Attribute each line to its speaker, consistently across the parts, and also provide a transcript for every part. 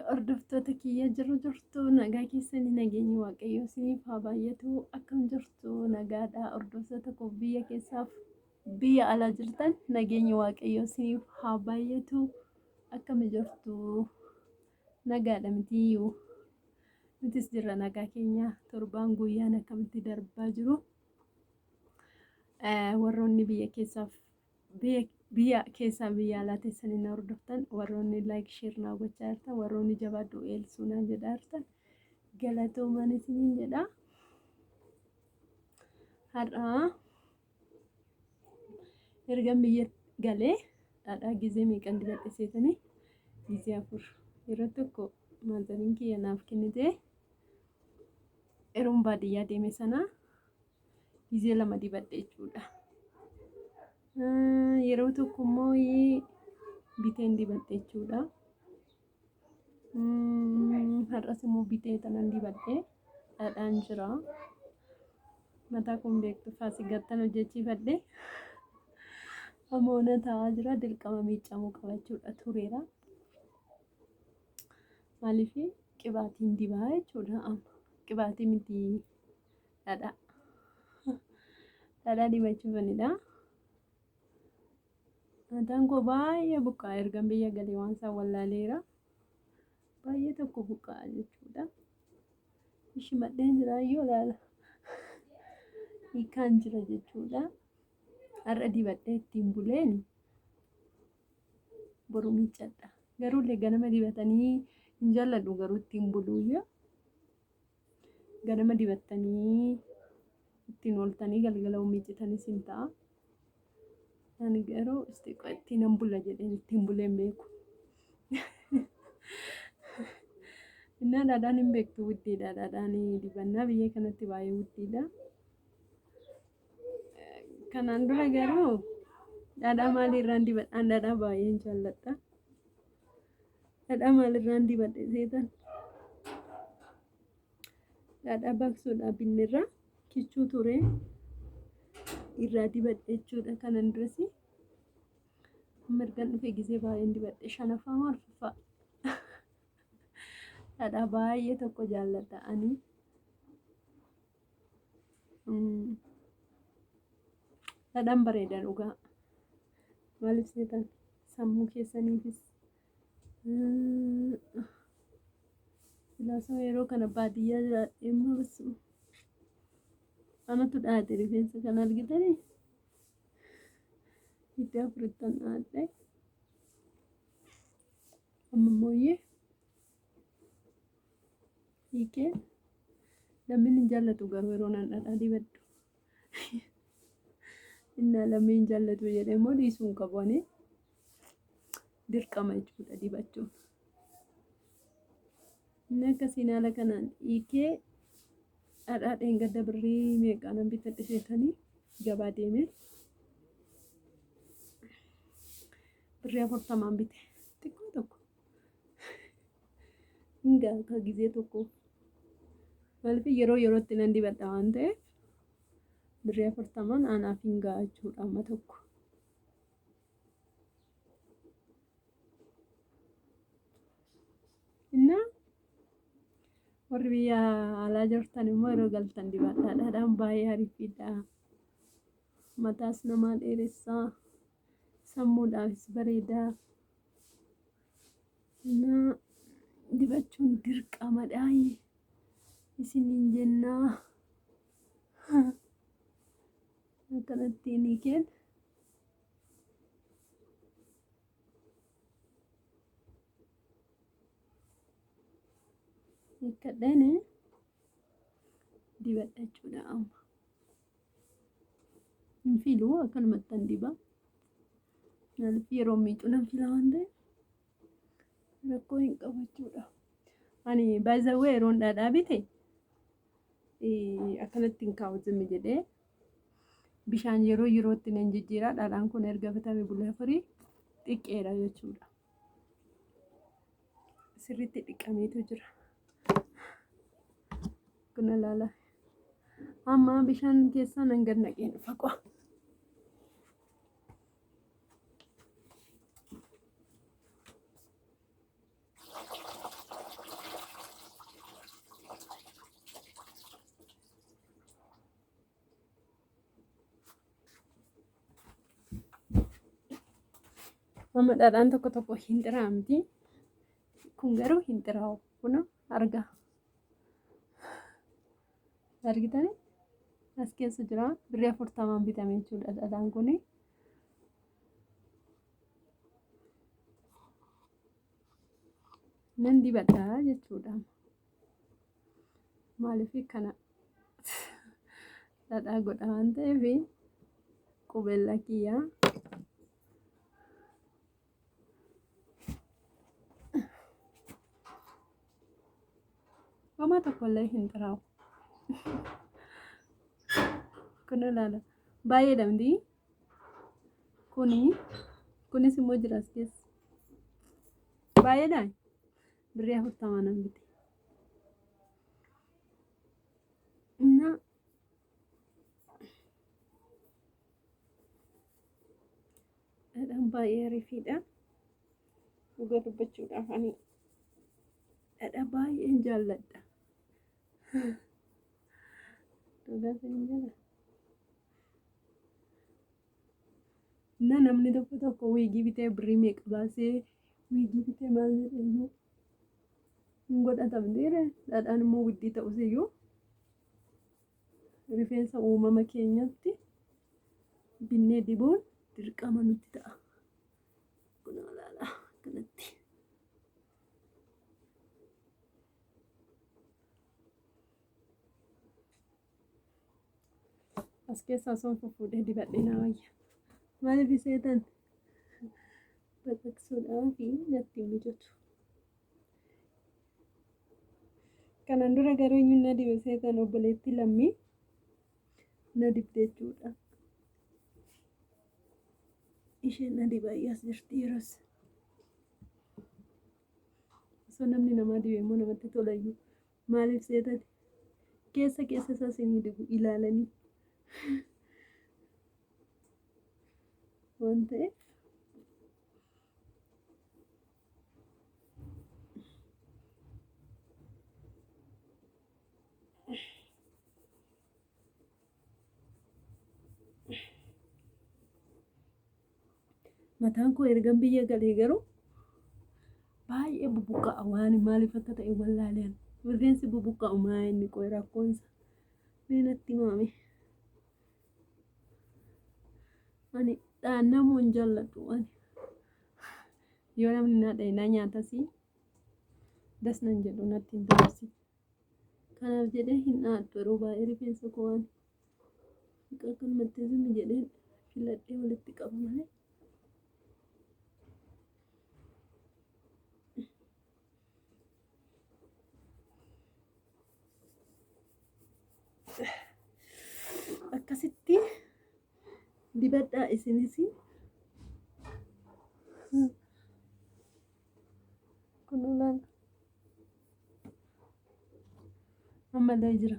Speaker 1: Hordoftoota kiyya jirtu nagaa keessanii nageenyi waaqayyoo isiniif haa baay'atu. Akkam jirtu nagaadha. Hordoftoota koo biyya keessaaf biyya alaa jirtan nageenyi waaqayyoo isiniif haa baay'atu. Akkam jirtu nagaadha mitiyyuu. Nutis jirra nagaa keenya torbaan guyyaan akkamitti darbaa jiru. Warroonni biyya keessaa biyya alaa teessanii hordoftan warroonni like share naa gochaa jirtan warroonni jabaadhu eelsuu naan jedhaa jirtan galatoomaa isiniin jedha. Har'a ergan biyya galee dhadhaa gizee meeqan dibadhe seetanii gizee 4 yeroo tokko maazariin kiyya naaf kennite yeroon baadiyyaa deeme sana gizee 2 dibadhe jechuudha. Yeroo tokko immoo biteen dibadhe jechuudha. Har'as immoo bitee tanan dibadhe dhadhaan jira. Mataa kun beektu faasigattan hojjechiifadhe amoona taa'aa jira dirqama miicamuu qaba jechuudha tureera. Maaliif qibaatiin dibaa jechuudha amma qibaatii miti dhadhaa dibachuufanidha. Mataan koo baay'ee buqqaa ergan biyya galee waan isaan wallaaleera. Baay'ee tokko buqqaa jechuudha. Ishi madheen jiraayyoo laala. Hiikaan jira jechuudha. Har'a dibadhee ittiin buleen boru miiccadha. Garuullee ganama dibatanii hin jaalladhu garuu ittiin buluuyya. Ganama dibattanii ittiin ooltanii galgala miiccitanis hin ta'a. Ani garuu ittiin hin bulla jedheen ittiin buleen beeku. Innaa dhadhaan hin beektu wuddiidha. Dhadhaan dibannaa biyya kanatti baay'ee wuddiidha. Kanaan dura garuu dhadhaa maalirraan dibadhaan dhadhaa baay'een jaalladha. Dhadhaa maalirraan dibadhe seetan? Dhadhaa baqsuudhaaf binnirraa kichuu ture irraa dibadhe jechuudha. Kanan duras mirgan dhufe gizee baay'een dibadhe 5ffaa moo 4ffaa dhadhaa baay'ee tokko jaalladha ani. Dhadhaan bareeda dhugaa. Maaliif seetan? Sammuu keessaniifis. Silaasoo yeroo kana baadiyyaa jiraadhee immoo basuma. Anatu dhaate rifeensa kan argitanii? Hidda afurittan dhaadhe. Amma mooyyee hiikee namni hin jaallatu garuu yeroo nan dhadhaa dibadhu. Innaa lammi hin jaallatu jedhee immoo dhiisuu hin qabu ani. Dirqama jechuudha dibachuun. Inni akkasiin haala kanaan hiikee dhadhaa dheengadda birrii meeqaanan bitadhe seetanii gabaa deeme birrii 40 bite xiqqoo tokko hinga akka gizee tokko maaliif yeroo yerootti nan dibadha waan ta'eef birrii 40 anaaf hinga jechuudha amma tokko. Innaa warri biyya alaa jirtan immoo yeroo galtan dibadhaa dhadhaan baay'ee ariifiidha. Mataas namaa dheeressaa sammuudhaafis bareeda. Innaa dibachuun dirqamadha isiniin jennaa. Akkanatti hiikeen hiikkadheen dibadha jechuudha amma. Hin filuu akkanumattan diba. Maaliif yeroo miicuu nan fila waan ta'eef rakkoo hin qabu jechuudha. Ani baay'ee yeroon dhadhaa bite akkanatti hin kaa'u zimmi jedhee bishaan yeroo yerootti nan jijjiira. Dhadhaan kun erga bitamee bulee afurii xiqqeera jechuudha. Sirriitti dhiqameetu jira. Kun ilaala. Amma bishaan keessaa nan gad naqee dhufa qo'a. Amma dhadhaan tokko tokko hin xiraamti. Kun garuu hin xiraa'u. Kun argitani as keessa jira. Birrii 40 bitame jechuudha dhadhaan kun. Nan dibadhaa jechuudha. Maaliif kana dhadhaa godha waan ta'eef qubeellaa kiyyaa. Homaa tokkollee hin xiraa'u. Kun ilaala. Baay'eedha miti. Kunis immoo jira as keessa. Baay'eedha. Birrii 40 nan bite. Dhadhaan baay'ee ariifiidha. Dhugaa dubbachuudhaaf ani dhadhaa baay'een jaalladha. Dhugaa hin jala. Namni tokko wiigii bitee birrii meeqa baasee wiigii bitee maal jedhamu hin godhatamneedha. Dhadhaan immoo widdii ta'us iyyuu rifeensa uumama keenyatti binnee dibuun dirqama nutti ta'a. Kun ilaala kanatti. As keessaa son fuudhee dibadhee naa wayya. Maaliif seetan baqaqsuudhaaf natti mijatu. Kanan dura garuu eenyuun na dibe seetan obboleetti lammii na dibde jechuudha. Isheen na dibaa as jirti yeroos. Osoo namni namaa dibe immoo namatti tolayyuu. Maaliif seetan keessa isaa isinii dibu ilaalanii. Waan ta'eef mataan koo ergan biyya galee garuu baay'ee bubuqqa'a waan maaliif akka ta'e wallaaleen rifeensi bubuqqa'u maa inni qoy rakkoonsa meenatti maame. Ani dhaanamuu hin jaalladhu ani. Yoo namni na dha'e na nyaatasii dasnan jedhu natti hin tolasi. Kanaaf jedhee hin dhaadhu yeroo baay'ee rifeensa koo waan akkanumatti zimmi jedhee filadhee walitti qaba malee. Akkasitti dibadhaa isinis. Kun ilaala. Ammallee jira.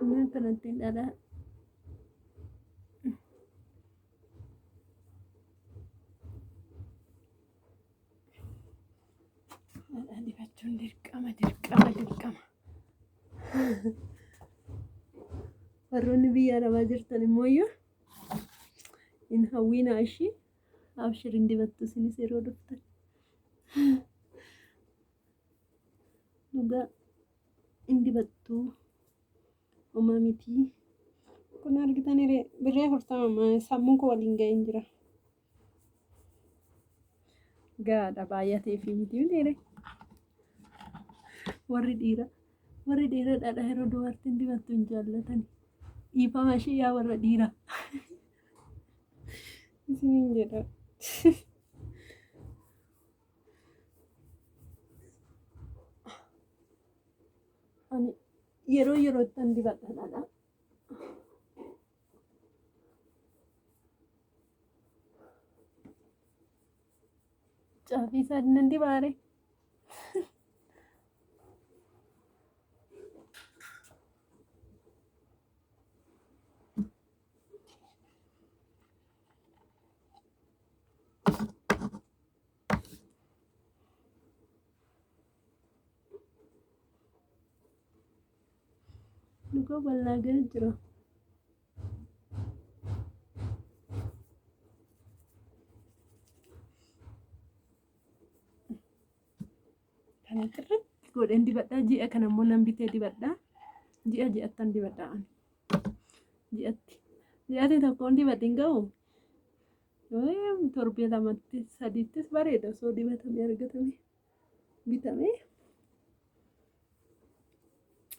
Speaker 1: Inni kanatti dhadhaa. Dhadhaa dibachuun dirqama. Warroonni biyya arabaa jirtan immoo iyyuu hin hawwiinaa ishii abshiriin dibattu isinis yeroo dhuftan. Dhugaa hin dibattu homaa miti. Kun argitanii birrii 40 sammuun koo waliin ga'een jira. Gaadha baay'atee fi miti miti. Warri dhiira dhadhaa yeroo dubartiin dibattu hin jaallatani. Dhiifama ishee yaa warra dhiiraa. Isiniin jedha. Ani yerootti dibadha dhadhaa. Caafii isaa nan dibaare. koo bal'aa ga'ee jira. Kana irratti godheen dibadhaa ji'a kana immoo nan bitee dibadhaa ji'attan dibadhaa ji'atti tokkoon dibadhi hin ga'u torbee lamatti sadiittis bareeda osoo dibatamee argatamee bitamee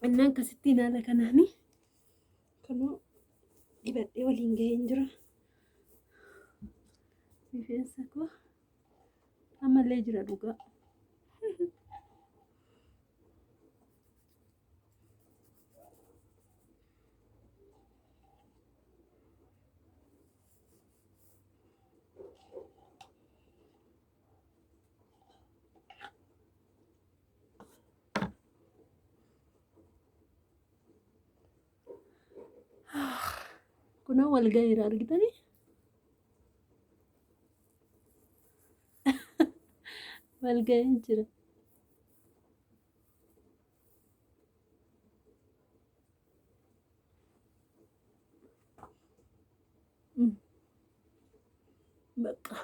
Speaker 1: innaan akkasittiin haala kanaanii kanuu dibadhee waliin ga'ee hin jira. Rifeensa koo ammallee jira dhugaa. Kunoo wal ga'iira argitanii? Wal ga'ee jira. Bakka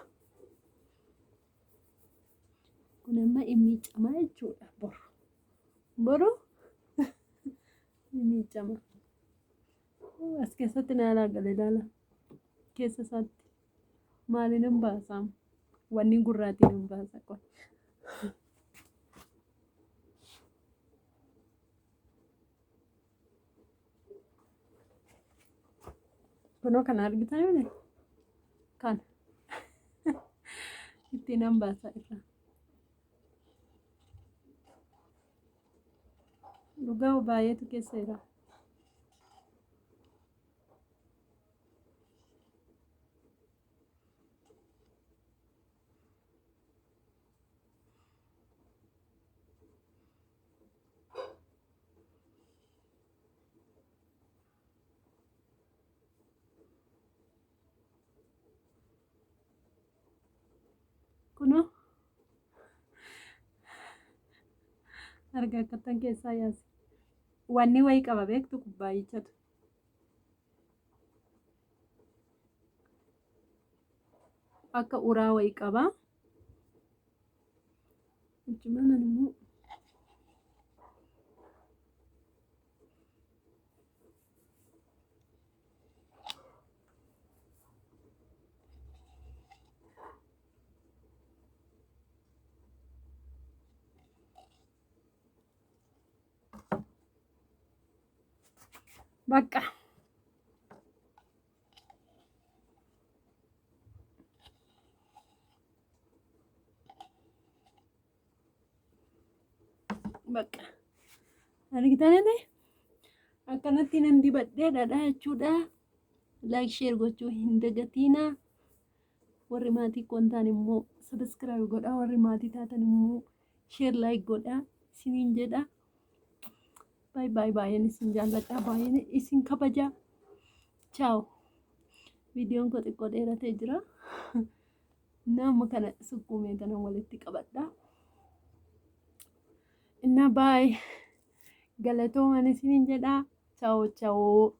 Speaker 1: kun amma imiicamaa jechuudha boru imiicama. As keessatti na ilaalaa galee ilaala keessa isaatti maaliin hin baasamu wanni gurraatiin hin baasa qofa. Kunoo kana argitan yoo kana ittiin hin baasa irra dhugaa baay'eetu keessa jira. Kunoo argaa akkatan keessaa yaase wanni wayii qaba beektu kubbaayyichatu akka uraa wayii qaba. Achumanan immoo bakka argitanete akkanatti nan dibadhee dhadhaa jechuudha. Like share gochuu hin dagatiina. Warri maatii kontaan immoo subscribe godhaa. Warri maatii taatan immoo share like godhaa isiniin jedha. Bye bye baay'een isin jaalladha baay'een isin kabaja. Ciao. Videoon koo xiqqoo dheeratee jira. Nama kana sukkuumee kana walitti qabadha. Inna bye. Galatoomaa isiniin jedha. Ciao ciao.